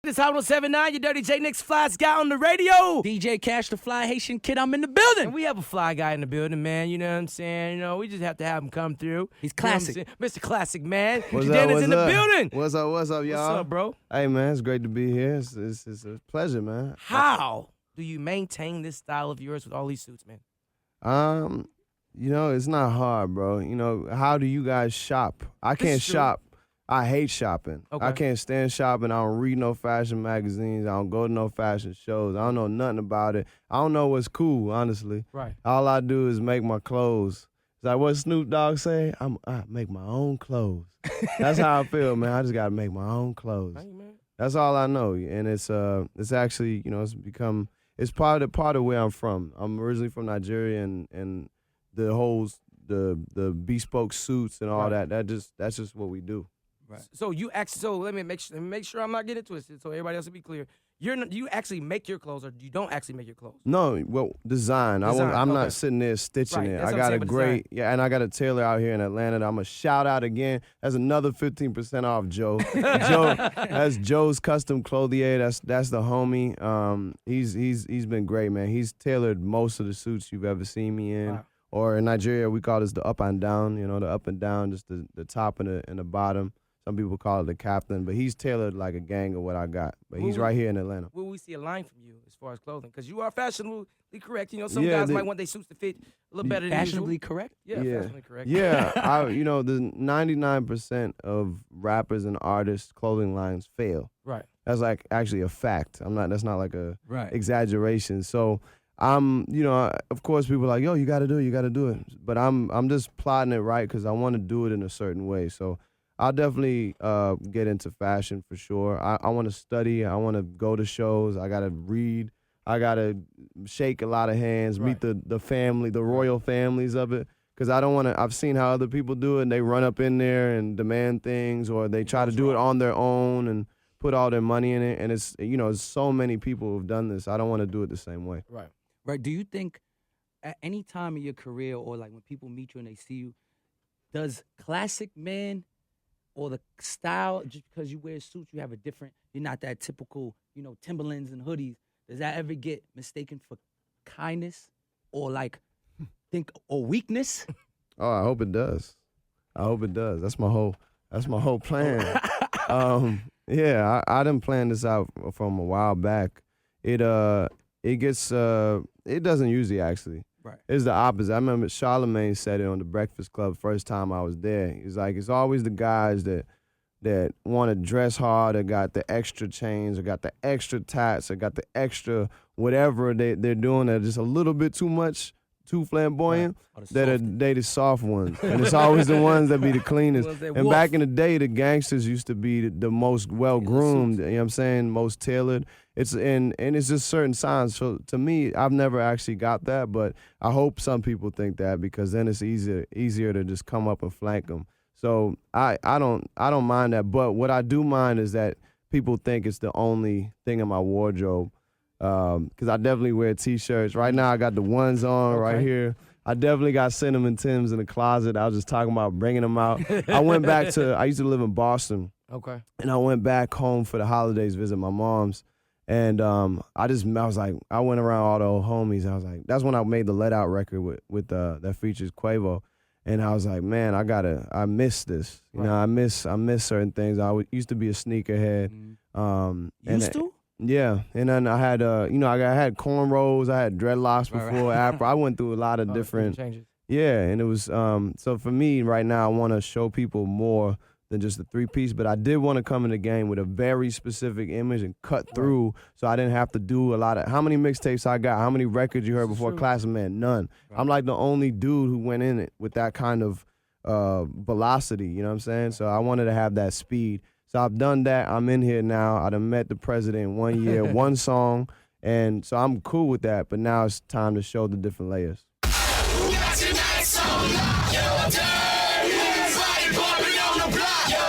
It's Hot 107.9, your Dirty J Nick's flyest guy on the radio. DJ Cash, the fly Haitian kid, I'm in the building. And we have a fly guy in the building, man. You know what I'm saying? You know, we just have to have him come through. He's classic. You know Mr. Classic, man. What's Jidenna's up, in the building. What's up, y'all? What's up, bro? Hey, man, it's great to be here. It's a pleasure, man. How do you maintain this style of yours with all these suits, man? You know, it's not hard, bro. You know, how do you guys shop? I can't shop. I hate shopping. Okay. I can't stand shopping. I don't read no fashion magazines. I don't go to no fashion shows. I don't know nothing about it. I don't know what's cool, honestly. Right. All I do is make my clothes. It's like what Snoop Dogg say, I make my own clothes. That's how I feel, man. I just got to make my own clothes. Hey, man. That's all I know. And it's actually, you know, it's part of where I'm from. I'm originally from Nigeria, and the bespoke suits and all that. That's just what we do. Right. So let me make sure I'm not getting twisted. So everybody else will be clear. You actually make your clothes, or you don't actually make your clothes? No, well, design. I'm not sitting there stitching it. I got a great and I got a tailor out here in Atlanta. I'm gonna shout out again. That's another 15% off, Joe. That's Joe's Custom Clothier. That's the homie. He's been great, man. He's tailored most of the suits you've ever seen me in. Wow. Or in Nigeria, we call this the up and down. You know, the up and down, just the top and the bottom. Some people call it the captain, but he's tailored like a gang of what I got. But he's right here in Atlanta. Will we see a line from you as far as clothing? Because you are fashionably correct. You know, some guys might want their suits to fit a little better than Fashionably usual. correct? Yeah, fashionably correct. Yeah, you know, the 99% of rappers and artists' clothing lines fail. Right. That's like actually a fact. That's not like a Right. exaggeration. So you know, of course people are like, yo, you got to do it. But I'm just plotting it right because I want to do it in a certain way. So I'll definitely get into fashion for sure. I want to study. I want to go to shows. I got to read. I got to shake a lot of hands, meet the family, the royal families of it. Because I don't want to, I've seen how other people do it, and they run up in there and demand things, or they try to do it on their own and put all their money in it. And it's, you know, so many people who've done this. I don't want to do it the same way. Right. Do you think at any time in your career, or like when people meet you and they see you, does classic man or the style, just because you wear suits, you have a different, you're not that typical, you know, Timberlands and hoodies, does that ever get mistaken for kindness or like or weakness? Oh, I hope it does. That's my whole plan. Yeah, I done planned this out from a while back. It doesn't usually actually. Right. It's the opposite. I remember Charlamagne said it on the Breakfast Club first time I was there. He's like, it's always the guys that want to dress hard, or got the extra chains, or got the extra tats, or got the extra whatever they're doing that just a little bit too much, too flamboyant, they the soft ones. And it's always the ones that be the cleanest. And back in the day, the gangsters used to be the most well-groomed, you know what I'm saying, most tailored. And it's just certain signs. So to me, I've never actually got that, but I hope some people think that, because then it's easier to just come up and flank them. So I don't mind that. But what I do mind is that people think it's the only thing in my wardrobe. Because I definitely wear T-shirts. Right now I got the ones on right here. I definitely got Cinnamon Tims in the closet. I was just talking about bringing them out. I used to live in Boston. Okay. And I went back home for the holidays, visit my mom's. And I was like, I went around all the old homies. I was like, that's when I made the Let Out record with that features Quavo. And I was like, man, I miss this. You know, I miss certain things. I used to be a sneakerhead. Used to? Yeah, and then I had, I had cornrows, I had dreadlocks before, afro. I went through a lot of different changes. Yeah, and it was, so for me right now, I want to show people more than just the three-piece, but I did want to come in the game with a very specific image and cut through, so I didn't have to do a lot of, how many mixtapes I got, how many records you heard before Classic Man? None. Right. I'm like the only dude who went in it with that kind of velocity, you know what I'm saying? So I wanted to have that speed. So I've done that. I'm in here now. I done met the president in 1 year, one song, and so I'm cool with that. But now it's time to show the different layers. Got your nights on lock. Yo, dirty. Everybody bumping on the block. Yo,